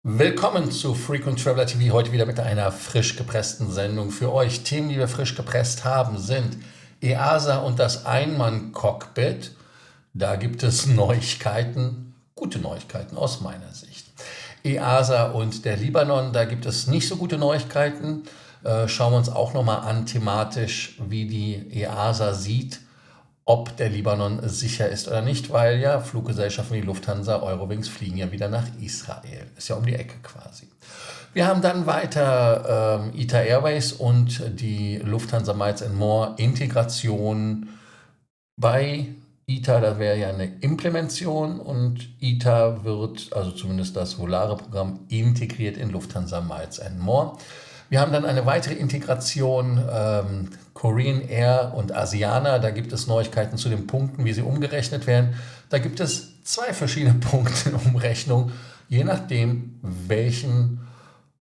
Willkommen zu Frequent Traveler TV, heute wieder mit einer frisch gepressten Sendung für euch. Themen, die wir frisch gepresst haben, sind EASA und das Einmann-Cockpit. Da gibt es Neuigkeiten, gute Neuigkeiten aus meiner Sicht. EASA und der Libanon, da gibt es nicht so gute Neuigkeiten. Schauen wir uns auch nochmal an thematisch, wie die EASA sieht, ob der Libanon sicher ist oder nicht, weil ja Fluggesellschaften wie Lufthansa, Eurowings fliegen ja wieder nach Israel. Ist ja um die Ecke quasi. Wir haben dann weiter ITA Airways und die Lufthansa Miles More Integration. Bei ITA, da wäre ja eine Implementation und ITA wird, also zumindest das Volare-Programm, integriert in Lufthansa Miles More. Wir haben dann eine weitere Integration, Korean Air und Asiana. Da gibt es Neuigkeiten zu den Punkten, wie sie umgerechnet werden. Da gibt es zwei verschiedene Punkte in Umrechnung, je nachdem, welchen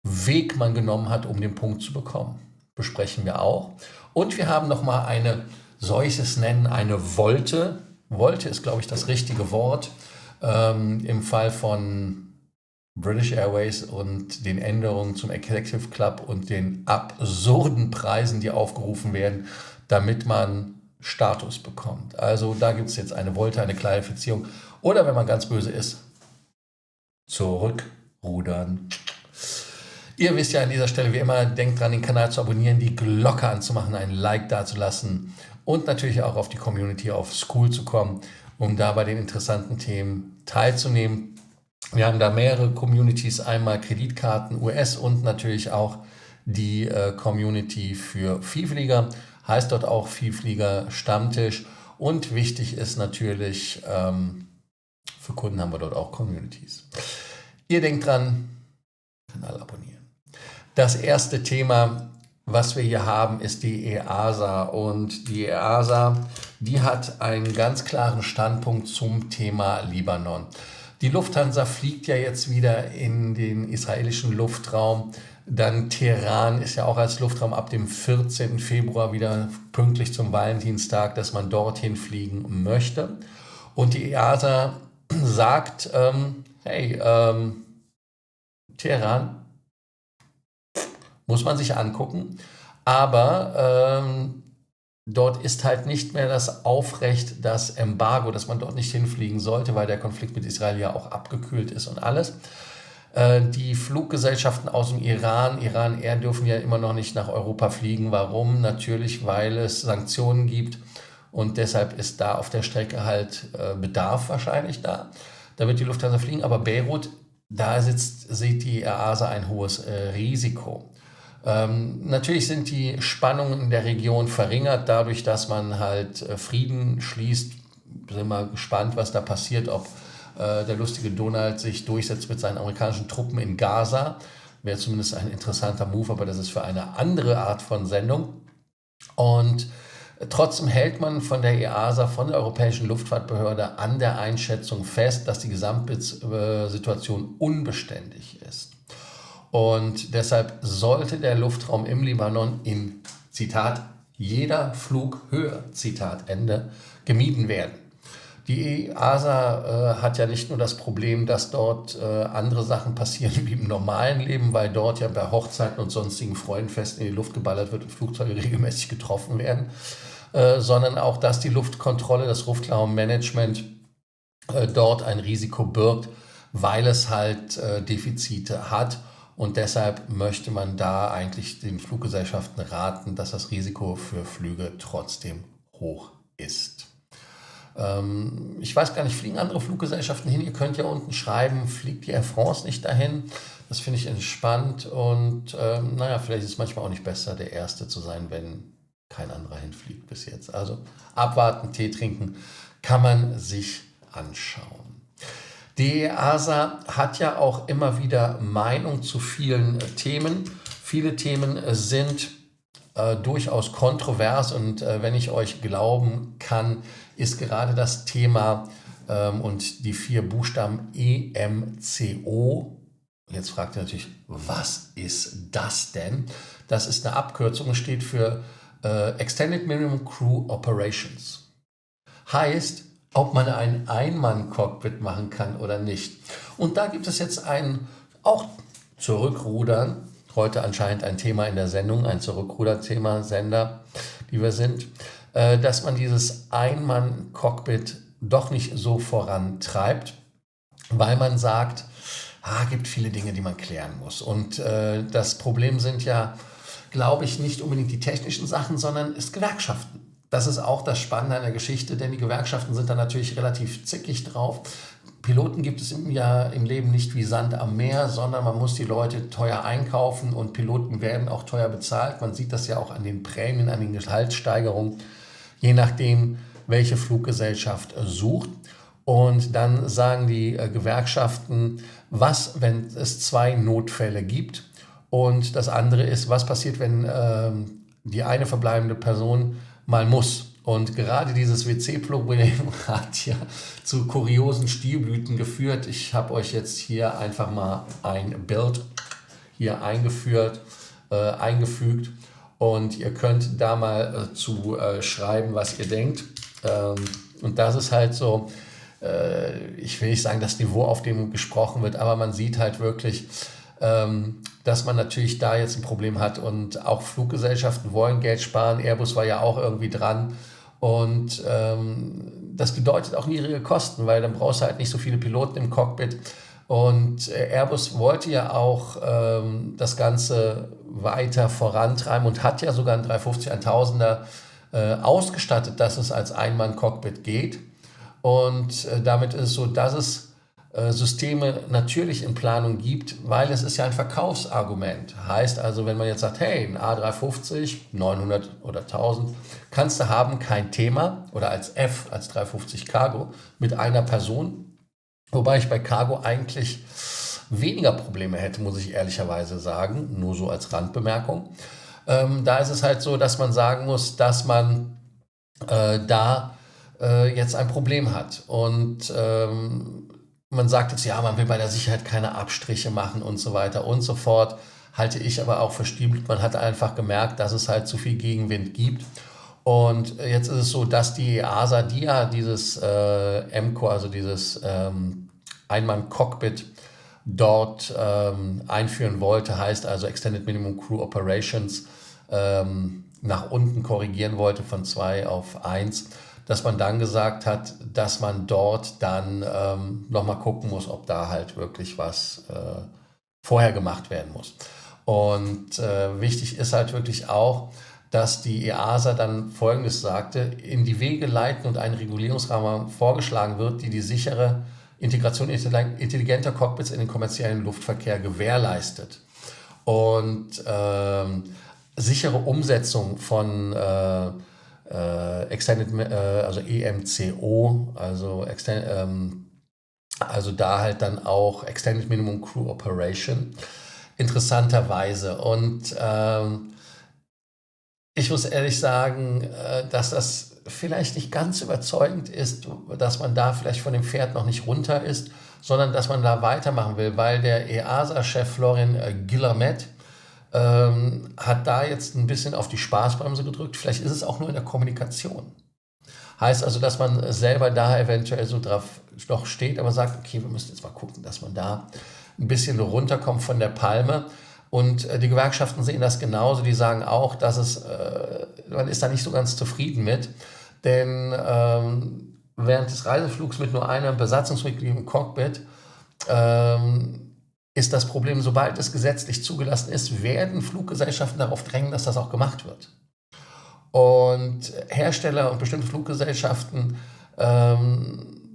Weg man genommen hat, um den Punkt zu bekommen. Besprechen wir auch. Und wir haben nochmal eine, soll ich es nennen, eine Volte. Volte ist, glaube ich, das richtige Wort. Im Fall von British Airways und den Änderungen zum Executive Club und den absurden Preisen, die aufgerufen werden, damit man Status bekommt. Also da gibt es jetzt eine Volte, eine Klarifizierung. Oder wenn man ganz böse ist, zurückrudern. Ihr wisst ja an dieser Stelle wie immer, denkt dran, den Kanal zu abonnieren, die Glocke anzumachen, ein Like dazulassen und natürlich auch auf die Community auf School zu kommen, um da bei den interessanten Themen teilzunehmen. Wir haben da mehrere Communities, einmal Kreditkarten, US und natürlich auch die Community für Vielflieger, heißt dort auch Vielflieger Stammtisch. Und wichtig ist natürlich, für Kunden haben wir dort auch Communities. Ihr denkt dran, Kanal abonnieren. Das erste Thema, was wir hier haben, ist die EASA. Und die EASA, die hat einen ganz klaren Standpunkt zum Thema Libanon. Die Lufthansa fliegt ja jetzt wieder in den israelischen Luftraum. Dann Teheran ist ja auch als Luftraum ab dem 14. Februar wieder pünktlich zum Valentinstag, dass man dorthin fliegen möchte. Und die EASA sagt, hey, Teheran muss man sich angucken, aber dort ist halt nicht mehr das Aufrecht, das Embargo, dass man dort nicht hinfliegen sollte, weil der Konflikt mit Israel ja auch abgekühlt ist und alles. Die Fluggesellschaften aus dem Iran Air, dürfen ja immer noch nicht nach Europa fliegen. Warum? Natürlich, weil es Sanktionen gibt und deshalb ist da auf der Strecke halt Bedarf wahrscheinlich da. Da wird die Lufthansa fliegen, aber Beirut, da sieht die EASA ein hohes Risiko. Natürlich sind die Spannungen in der Region verringert, dadurch, dass man halt Frieden schließt. Sind wir gespannt, was da passiert, ob der lustige Donald sich durchsetzt mit seinen amerikanischen Truppen in Gaza. Wäre zumindest ein interessanter Move, aber das ist für eine andere Art von Sendung. Und trotzdem hält man von der EASA, von der Europäischen Luftfahrtbehörde, an der Einschätzung fest, dass die Gesamtsituation unbeständig ist. Und deshalb sollte der Luftraum im Libanon in, Zitat, jeder Flughöhe, Zitat Ende, gemieden werden. Die EASA hat ja nicht nur das Problem, dass dort andere Sachen passieren wie im normalen Leben, weil dort ja bei Hochzeiten und sonstigen Freudenfesten in die Luft geballert wird und Flugzeuge regelmäßig getroffen werden, sondern auch, dass die Luftkontrolle, das Luftraummanagement dort ein Risiko birgt, weil es halt Defizite hat. Und deshalb möchte man da eigentlich den Fluggesellschaften raten, dass das Risiko für Flüge trotzdem hoch ist. Ich weiß gar nicht, fliegen andere Fluggesellschaften hin? Ihr könnt ja unten schreiben, fliegt die Air France nicht dahin? Das finde ich entspannt und naja, vielleicht ist es manchmal auch nicht besser, der Erste zu sein, wenn kein anderer hinfliegt bis jetzt. Also abwarten, Tee trinken, kann man sich anschauen. Die EASA hat ja auch immer wieder Meinung zu vielen Themen. Viele Themen sind durchaus kontrovers und wenn ich euch glauben kann, ist gerade das Thema und die 4 Buchstaben EMCO. Jetzt fragt ihr natürlich, was ist das denn? Das ist eine Abkürzung, steht für Extended Minimum Crew Operations. Heißt, ob man ein Einmann-Cockpit machen kann oder nicht. Und da gibt es jetzt einen auch zurückrudern. Heute anscheinend ein Thema in der Sendung, ein Zurückruder-Thema, Sender, die wir sind, dass man dieses Ein-Mann-Cockpit doch nicht so vorantreibt, weil man sagt, gibt viele Dinge, die man klären muss. Und das Problem sind ja, glaube ich, nicht unbedingt die technischen Sachen, sondern es Gewerkschaften. Das ist auch das Spannende an der Geschichte, denn die Gewerkschaften sind da natürlich relativ zickig drauf. Piloten gibt es im Leben nicht wie Sand am Meer, sondern man muss die Leute teuer einkaufen und Piloten werden auch teuer bezahlt. Man sieht das ja auch an den Prämien, an den Gehaltssteigerungen, je nachdem, welche Fluggesellschaft sucht. Und dann sagen die Gewerkschaften, was, wenn es 2 Notfälle gibt? Und das andere ist, was passiert, wenn die eine verbleibende Person mal muss? Und gerade dieses WC-Problem hat ja zu kuriosen Stilblüten geführt. Ich habe euch jetzt hier einfach mal ein Bild hier eingefügt und ihr könnt da mal zu schreiben, was ihr denkt. Und das ist halt so, ich will nicht sagen, das Niveau, auf dem gesprochen wird, aber man sieht halt wirklich, dass man natürlich da jetzt ein Problem hat und auch Fluggesellschaften wollen Geld sparen. Airbus war ja auch irgendwie dran und das bedeutet auch niedrige Kosten, weil dann brauchst du halt nicht so viele Piloten im Cockpit und Airbus wollte ja auch das Ganze weiter vorantreiben und hat ja sogar ein 350-1000er ausgestattet, dass es als Ein-Mann-Cockpit geht und damit ist es so, dass es Systeme natürlich in Planung gibt, weil es ist ja ein Verkaufsargument. Heißt also, wenn man jetzt sagt, hey, ein A350, 900 oder 1000, kannst du haben, kein Thema, oder als 350 Cargo mit einer Person, wobei ich bei Cargo eigentlich weniger Probleme hätte, muss ich ehrlicherweise sagen, nur so als Randbemerkung. Da ist es halt so, dass man sagen muss, dass man da jetzt ein Problem hat und man sagt jetzt, ja, man will bei der Sicherheit keine Abstriche machen und so weiter und so fort. Halte ich aber auch für Stilblüt. Man hat einfach gemerkt, dass es halt zu viel Gegenwind gibt. Und jetzt ist es so, dass die EASA, die ja dieses MCO, also dieses Ein-Mann-Cockpit dort einführen wollte, heißt also Extended Minimum Crew Operations, nach unten korrigieren wollte von 2 auf 1, dass man dann gesagt hat, dass man dort dann nochmal gucken muss, ob da halt wirklich was vorher gemacht werden muss. Und wichtig ist halt wirklich auch, dass die EASA dann Folgendes sagte: in die Wege leiten und ein Regulierungsrahmen vorgeschlagen wird, die sichere Integration intelligenter Cockpits in den kommerziellen Luftverkehr gewährleistet. Und sichere Umsetzung von Extended, also EMCO, also da halt dann auch Extended Minimum Crew Operation, interessanterweise. Und ich muss ehrlich sagen, dass das vielleicht nicht ganz überzeugend ist, dass man da vielleicht von dem Pferd noch nicht runter ist, sondern dass man da weitermachen will, weil der EASA-Chef Florian Guillemette hat da jetzt ein bisschen auf die Spaßbremse gedrückt. Vielleicht ist es auch nur in der Kommunikation. Heißt also, dass man selber da eventuell so drauf noch steht, aber sagt, okay, wir müssen jetzt mal gucken, dass man da ein bisschen runterkommt von der Palme. Und die Gewerkschaften sehen das genauso. Die sagen auch, dass man ist da nicht so ganz zufrieden mit. Denn während des Reiseflugs mit nur einem Besatzungsmitglied im Cockpit ist das Problem, sobald es gesetzlich zugelassen ist, werden Fluggesellschaften darauf drängen, dass das auch gemacht wird. Und Hersteller und bestimmte Fluggesellschaften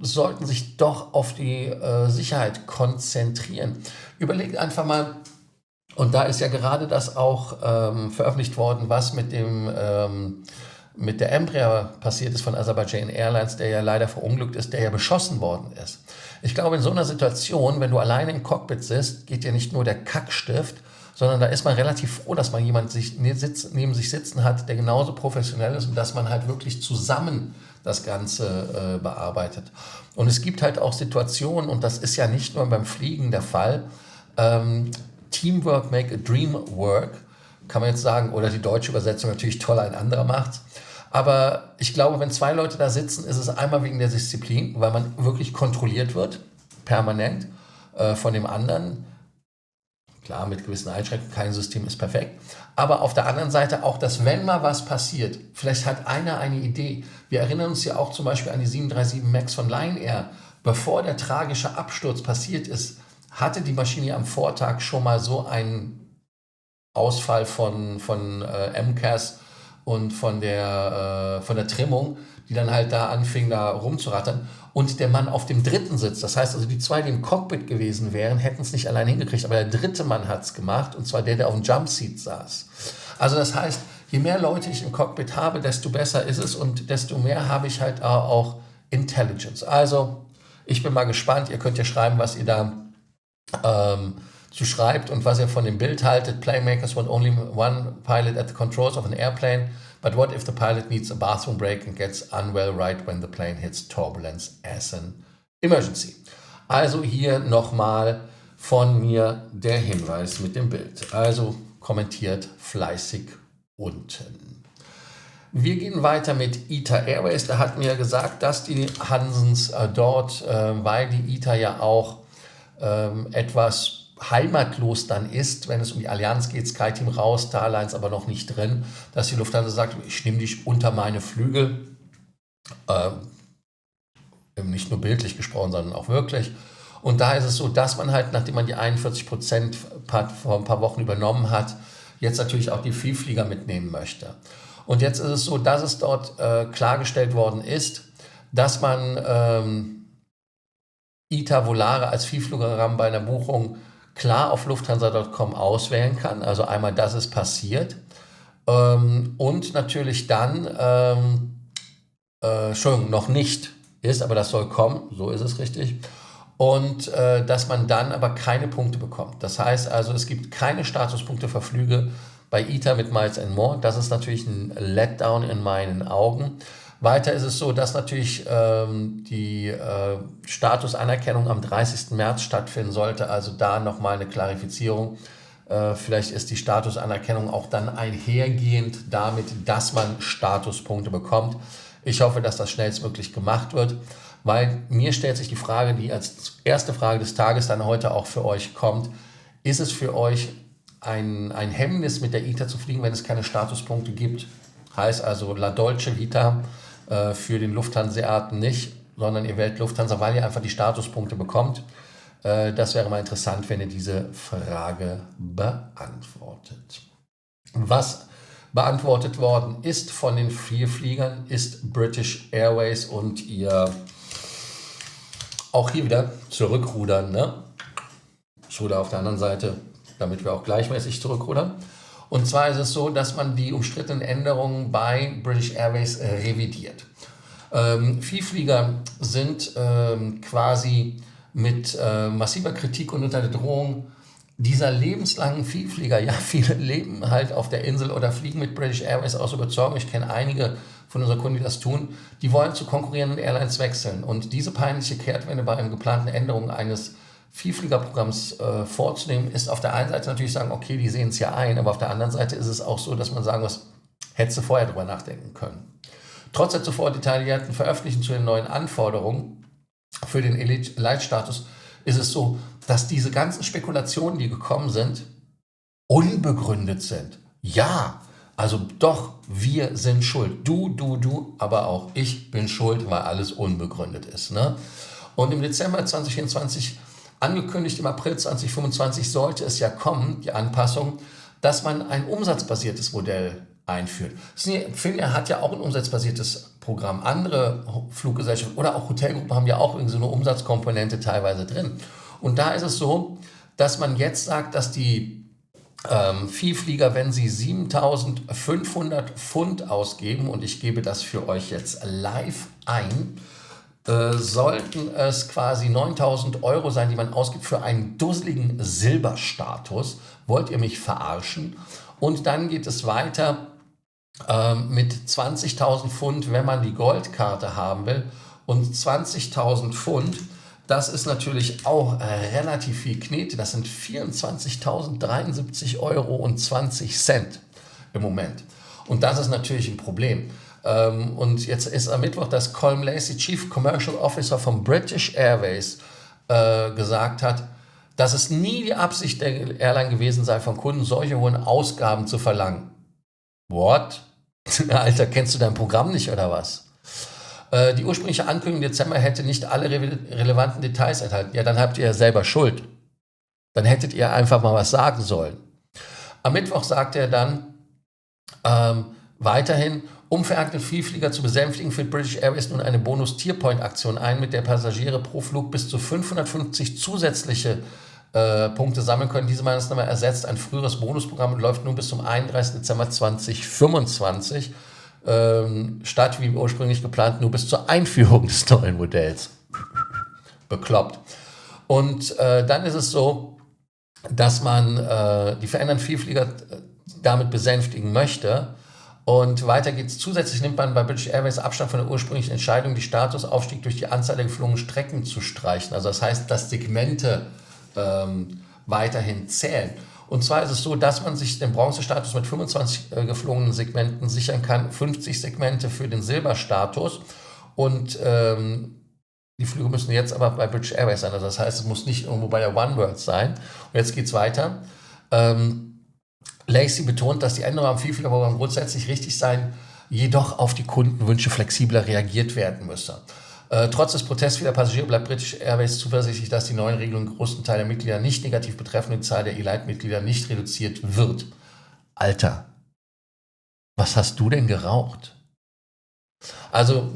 sollten sich doch auf die Sicherheit konzentrieren. Überlegt einfach mal, und da ist ja gerade das auch veröffentlicht worden, was mit der Embraer passiert ist von Azerbaijan Airlines, der ja leider verunglückt ist, der ja beschossen worden ist. Ich glaube, in so einer Situation, wenn du alleine im Cockpit sitzt, geht dir nicht nur der Kackstift, sondern da ist man relativ froh, dass man jemanden neben sich sitzen hat, der genauso professionell ist und dass man halt wirklich zusammen das Ganze bearbeitet. Und es gibt halt auch Situationen, und das ist ja nicht nur beim Fliegen der Fall, Teamwork make a dream work, kann man jetzt sagen, oder die deutsche Übersetzung natürlich toll, ein anderer macht's. Aber ich glaube, wenn 2 Leute da sitzen, ist es einmal wegen der Disziplin, weil man wirklich kontrolliert wird, permanent von dem anderen. Klar, mit gewissen Einschränkungen, kein System ist perfekt. Aber auf der anderen Seite auch, dass wenn mal was passiert, vielleicht hat einer eine Idee. Wir erinnern uns ja auch zum Beispiel an die 737 MAX von Lion Air. Bevor der tragische Absturz passiert ist, hatte die Maschine ja am Vortag schon mal so einen Ausfall von MCAS und von der Trimmung, die dann halt da anfing, da rumzurattern. Und der Mann auf dem dritten Sitz, das heißt also die zwei, die im Cockpit gewesen wären, hätten es nicht allein hingekriegt, aber der dritte Mann hat es gemacht, und zwar der auf dem Jumpseat saß. Also das heißt, je mehr Leute ich im Cockpit habe, desto besser ist es und desto mehr habe ich halt auch Intelligence. Also ich bin mal gespannt, ihr könnt ja schreiben, was ihr da zu schreibt und was ihr von dem Bild haltet. Playmakers want only one pilot at the controls of an airplane. But what if the pilot needs a bathroom break and gets unwell right when the plane hits turbulence as an emergency? Also hier nochmal von mir der Hinweis mit dem Bild. Also kommentiert fleißig unten. Wir gehen weiter mit ITA Airways. Da hatten wir gesagt, dass die Hansens dort, weil die ITA ja auch etwas heimatlos dann ist, wenn es um die Allianz geht, SkyTeam raus, Starlines aber noch nicht drin, dass die Lufthansa sagt, ich nehme dich unter meine Flügel, nicht nur bildlich gesprochen, sondern auch wirklich. Und da ist es so, dass man halt, nachdem man die 41% vor ein paar Wochen übernommen hat, jetzt natürlich auch die Vielflieger mitnehmen möchte. Und jetzt ist es so, dass es dort klargestellt worden ist, dass man ITA Volare als Vielfliegerraum bei einer Buchung klar auf lufthansa.com auswählen kann. Also einmal, das ist passiert. Und natürlich dann, Entschuldigung, noch nicht ist, aber das soll kommen, so ist es richtig. Und dass man dann aber keine Punkte bekommt. Das heißt also, es gibt keine Statuspunkte für Flüge bei ITA mit Miles & More. Das ist natürlich ein Letdown in meinen Augen. Weiter ist es so, dass natürlich die Statusanerkennung am 30. März stattfinden sollte. Also da nochmal eine Klarifizierung. Vielleicht ist die Statusanerkennung auch dann einhergehend damit, dass man Statuspunkte bekommt. Ich hoffe, dass das schnellstmöglich gemacht wird, weil mir stellt sich die Frage, die als erste Frage des Tages dann heute auch für euch kommt: Ist es für euch ein Hemmnis, mit der ITA zu fliegen, wenn es keine Statuspunkte gibt? Heißt also La Dolce Vita für den Lufthanseaten nicht, sondern ihr wählt Lufthansa, weil ihr einfach die Statuspunkte bekommt. Das wäre mal interessant, wenn ihr diese Frage beantwortet. Was beantwortet worden ist von den 4 Fliegern, ist British Airways und ihr auch hier wieder zurückrudern. Ne? Schule auf der anderen Seite, damit wir auch gleichmäßig zurückrudern. Und zwar ist es so, dass man die umstrittenen Änderungen bei British Airways revidiert. Vielflieger sind quasi mit massiver Kritik und unter der Drohung dieser lebenslangen Vielflieger, ja, viele leben halt auf der Insel oder fliegen mit British Airways aus Überzeugung. Ich kenne einige von unseren Kunden, die das tun. Die wollen zu konkurrierenden Airlines wechseln. Und diese peinliche Kehrtwende bei einer geplanten Änderung eines Vielfliegerprogramms vorzunehmen, ist auf der einen Seite natürlich sagen, okay, die sehen es ja ein, aber auf der anderen Seite ist es auch so, dass man sagen muss, hättest du vorher drüber nachdenken können. Trotz der zuvor detaillierten Veröffentlichung zu den neuen Anforderungen für den Elite-Status ist es so, dass diese ganzen Spekulationen, die gekommen sind, unbegründet sind. Ja, also doch, wir sind schuld. Du, aber auch ich bin schuld, weil alles unbegründet ist. Ne? Und im Dezember 2024 angekündigt, im April 2025 sollte es ja kommen, die Anpassung, dass man ein umsatzbasiertes Modell einführt. Finnair hat ja auch ein umsatzbasiertes Programm. Andere Fluggesellschaften oder auch Hotelgruppen haben ja auch irgendwie so eine Umsatzkomponente teilweise drin. Und da ist es so, dass man jetzt sagt, dass die Vielflieger, wenn sie 7.500 Pfund ausgeben, und ich gebe das für euch jetzt live ein, sollten es quasi 9.000 Euro sein, die man ausgibt für einen dusseligen Silberstatus. Wollt ihr mich verarschen? Und dann geht es weiter mit 20.000 Pfund, wenn man die Goldkarte haben will. Und 20.000 Pfund, das ist natürlich auch relativ viel Knete. Das sind 24.073 Euro und 20 Cent im Moment. Und das ist natürlich ein Problem. Und jetzt ist am Mittwoch, dass Colm Lacey, Chief Commercial Officer von British Airways, gesagt hat, dass es nie die Absicht der Airline gewesen sei, von Kunden solche hohen Ausgaben zu verlangen. What? Alter, kennst du dein Programm nicht oder was? Die ursprüngliche Ankündigung im Dezember hätte nicht alle relevanten Details enthalten. Ja, dann habt ihr ja selber Schuld. Dann hättet ihr einfach mal was sagen sollen. Am Mittwoch sagte er dann weiterhin, um verärgerte Vielflieger zu besänftigen, führt British Airways nun eine Bonus-Tier-Point-Aktion ein, mit der Passagiere pro Flug bis zu 550 zusätzliche Punkte sammeln können. Diese Maßnahme ersetzt ein früheres Bonusprogramm und läuft nun bis zum 31. Dezember 2025, statt wie ursprünglich geplant nur bis zur Einführung des neuen Modells. Bekloppt. Und dann ist es so, dass man die verändernden Vielflieger damit besänftigen möchte. Und weiter geht's. Zusätzlich nimmt man bei British Airways Abstand von der ursprünglichen Entscheidung, die Statusaufstieg durch die Anzahl der geflogenen Strecken zu streichen. Also das heißt, dass Segmente weiterhin zählen. Und zwar ist es so, dass man sich den Bronzestatus mit 25 geflogenen Segmenten sichern kann, 50 Segmente für den Silberstatus. Und die Flüge müssen jetzt aber bei British Airways sein. Also das heißt, es muss nicht irgendwo bei der Oneworld sein. Und jetzt geht's weiter. Lacey betont, dass die Änderungen am Vielfliegerprogramm grundsätzlich richtig seien, jedoch auf die Kundenwünsche flexibler reagiert werden müsse. Trotz des Protests vieler Passagiere bleibt British Airways zuversichtlich, dass die neuen Regelungen einen großen Teil der Mitglieder nicht negativ betreffen und die Zahl der Elite-Mitglieder nicht reduziert wird. Alter, was hast du denn geraucht? Also,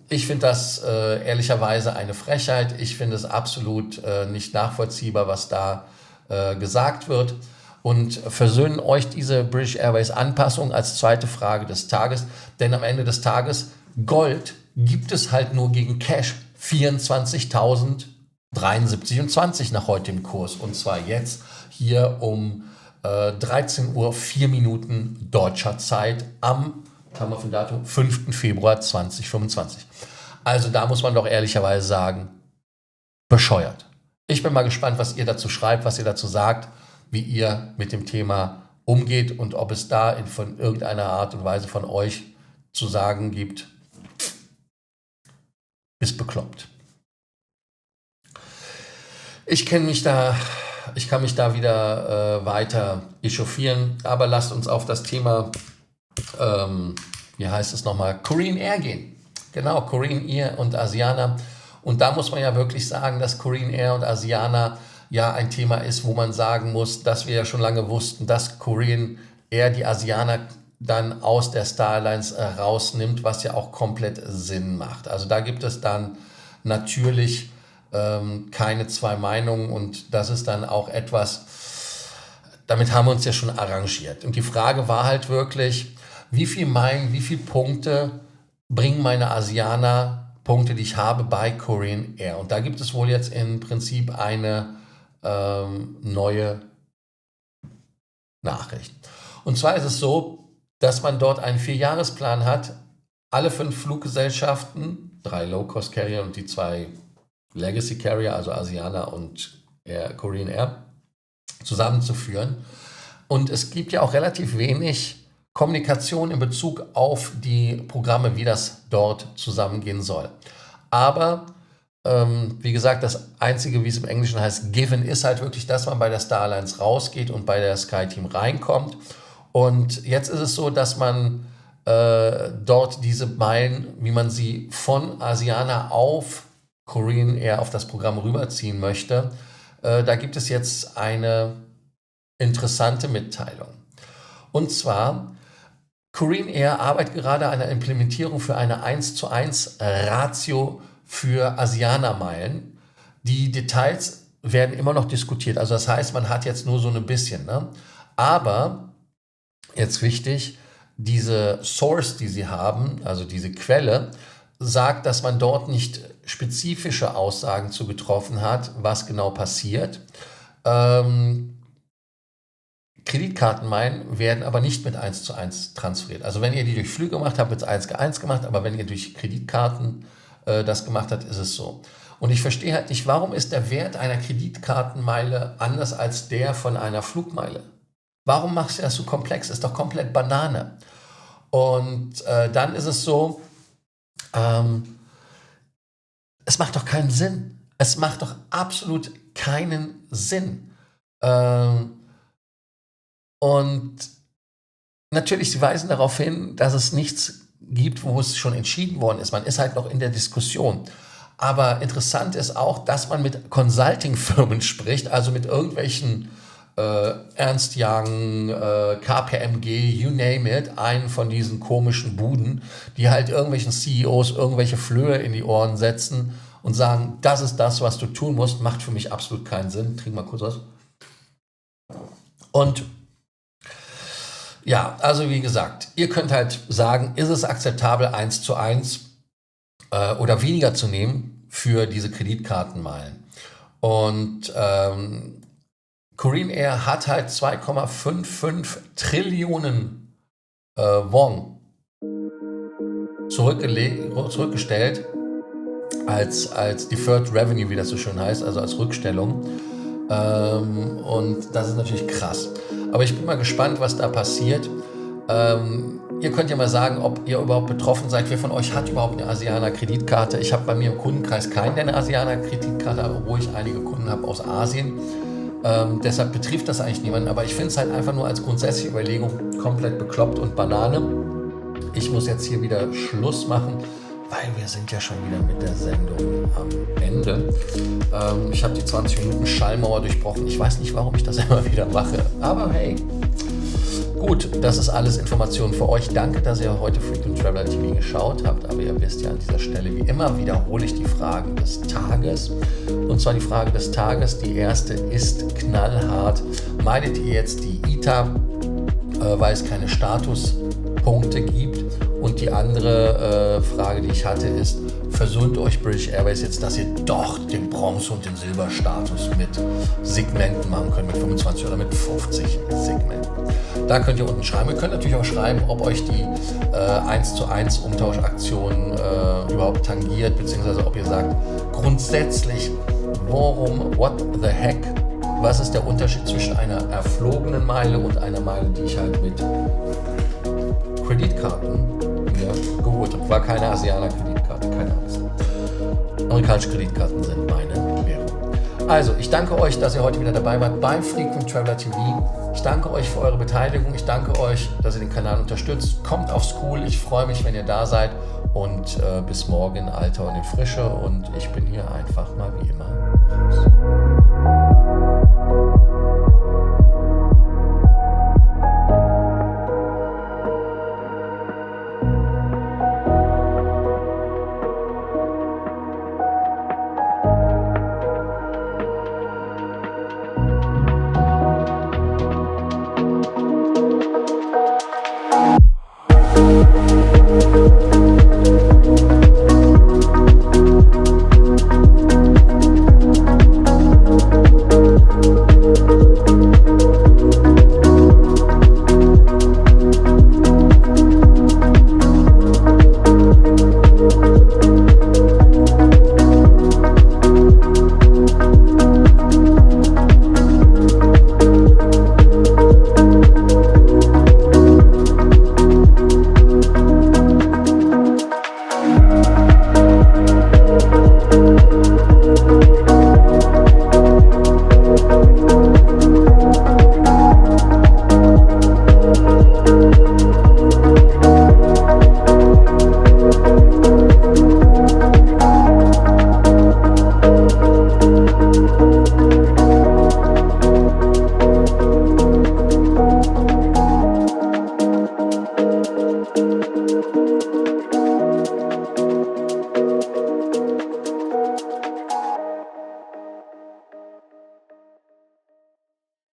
ich finde das ehrlicherweise eine Frechheit. Ich finde es absolut nicht nachvollziehbar, was da gesagt wird. Und versöhnen euch diese British Airways Anpassung als zweite Frage des Tages. Denn am Ende des Tages, Gold gibt es halt nur gegen Cash 24.073,20 nach heutigem Kurs. Und zwar jetzt hier um 13 Uhr 4 Minuten deutscher Zeit am 5. Februar 2025. Also da muss man doch ehrlicherweise sagen, bescheuert. Ich bin mal gespannt, was ihr dazu schreibt, was ihr dazu sagt, wie ihr mit dem Thema umgeht und ob es da von irgendeiner Art und Weise von euch zu sagen gibt, ist bekloppt. Ich kann mich da wieder weiter echauffieren, aber lasst uns auf das Thema, wie heißt es nochmal, Korean Air gehen. Genau, Korean Air und Asiana. Und da muss man ja wirklich sagen, dass Korean Air und Asiana ja ein Thema ist, wo man sagen muss, dass wir ja schon lange wussten, dass Korean Air die Asiana dann aus der Star Alliance rausnimmt, was ja auch komplett Sinn macht. Also da gibt es dann natürlich keine zwei Meinungen und das ist dann auch etwas, damit haben wir uns ja schon arrangiert. Und die Frage war halt wirklich, wie viel Meilen, wie viele Punkte bringen meine Asiana-Punkte, die ich habe bei Korean Air? Und da gibt es wohl jetzt im Prinzip eine neue Nachricht. Und zwar ist es so, dass man dort einen 4-Jahresplan hat, alle 5 Fluggesellschaften, 3 Low-Cost-Carrier und die 2 Legacy-Carrier, also Asiana und Korean Air, zusammenzuführen. Und es gibt ja auch relativ wenig Kommunikation in Bezug auf die Programme, wie das dort zusammengehen soll. Aber wie gesagt, das Einzige, wie es im Englischen heißt, given, ist halt wirklich, dass man bei der Star Alliance rausgeht und bei der SkyTeam reinkommt. Und jetzt ist es so, dass man dort diese Meilen, wie man sie von Asiana auf Korean Air auf das Programm rüberziehen möchte, da gibt es jetzt eine interessante Mitteilung. Und zwar, Korean Air arbeitet gerade an einer Implementierung für eine 1:1 Ratio für Asiana-Meilen. Die Details werden immer noch diskutiert. Also das heißt, man hat jetzt nur so ein bisschen. Ne? Aber, jetzt wichtig, diese Source, die sie haben, also diese Quelle, sagt, dass man dort nicht spezifische Aussagen zu getroffen hat, was genau passiert. Kreditkartenmeilen werden aber nicht mit 1:1 transferiert. Also wenn ihr die durch Flüge gemacht habt, wird es 1:1 gemacht, aber wenn ihr durch Kreditkarten das gemacht habt, ist es so. Und ich verstehe halt nicht, warum ist der Wert einer Kreditkartenmeile anders als der von einer Flugmeile? Warum machst du das so komplex? Ist doch komplett Banane. Und dann ist es so, es macht doch keinen Sinn. Es macht doch absolut keinen Sinn. Und natürlich, sie weisen darauf hin, dass es nichts gibt, wo es schon entschieden worden ist. Man ist halt noch in der Diskussion. Aber interessant ist auch, dass man mit Consulting-Firmen spricht, also mit irgendwelchen Ernst Young, KPMG, you name it, einen von diesen komischen Buden, die halt irgendwelchen CEOs irgendwelche Flöhe in die Ohren setzen und sagen, das ist das, was du tun musst, macht für mich absolut keinen Sinn. Trink mal kurz was. Und ja, also wie gesagt, ihr könnt halt sagen, ist es akzeptabel, 1:1 oder weniger zu nehmen für diese Kreditkartenmeilen. Und Korean Air hat halt 2,55 Trillionen Won zurückgestellt als Deferred Revenue, wie das so schön heißt, also als Rückstellung. Und das ist natürlich krass. Aber ich bin mal gespannt, was da passiert. Ihr könnt ja mal sagen, ob ihr überhaupt betroffen seid. Wer von euch hat überhaupt eine Asianer-Kreditkarte? Ich habe bei mir im Kundenkreis keinen, der eine Asianer-Kreditkarte hat, obwohl ich einige Kunden habe aus Asien. Deshalb betrifft das eigentlich niemanden. Aber ich finde es halt einfach nur als grundsätzliche Überlegung komplett bekloppt und Banane. Ich muss jetzt hier wieder Schluss machen, weil wir sind ja schon wieder mit der Sendung am Ende. Ich habe die 20 Minuten Schallmauer durchbrochen. Ich weiß nicht, warum ich das immer wieder mache. Aber hey, gut, das ist alles Information für euch. Danke, dass ihr heute Frequent Traveler TV geschaut habt. Aber ihr wisst ja, an dieser Stelle, wie immer, wiederhole ich die Fragen des Tages. Und zwar die Frage des Tages. Die erste ist knallhart. Meidet ihr jetzt die ITA, weil es keine Statuspunkte gibt? Und die andere Frage, die ich hatte, ist, versöhnt euch British Airways jetzt, dass ihr doch den Bronze- und den Silberstatus mit Segmenten machen könnt, mit 25 oder mit 50 Segmenten. Da könnt ihr unten schreiben. Ihr könnt natürlich auch schreiben, ob euch die 1:1 Umtauschaktion überhaupt tangiert, beziehungsweise ob ihr sagt, grundsätzlich, what the heck, was ist der Unterschied zwischen einer erflogenen Meile und einer Meile, die ich halt mit Kreditkarten mir geholt habe. War keine Asianer-Kreditkarte, keine Angst. Amerikanische Kreditkarten sind meine Währung. Also, ich danke euch, dass ihr heute wieder dabei wart bei Frequent Traveler TV. Ich danke euch für eure Beteiligung. Ich danke euch, dass ihr den Kanal unterstützt. Kommt aufs Cool. Ich freue mich, wenn ihr da seid. Und bis morgen in Alter und in Frische. Und ich bin hier einfach mal wie immer raus.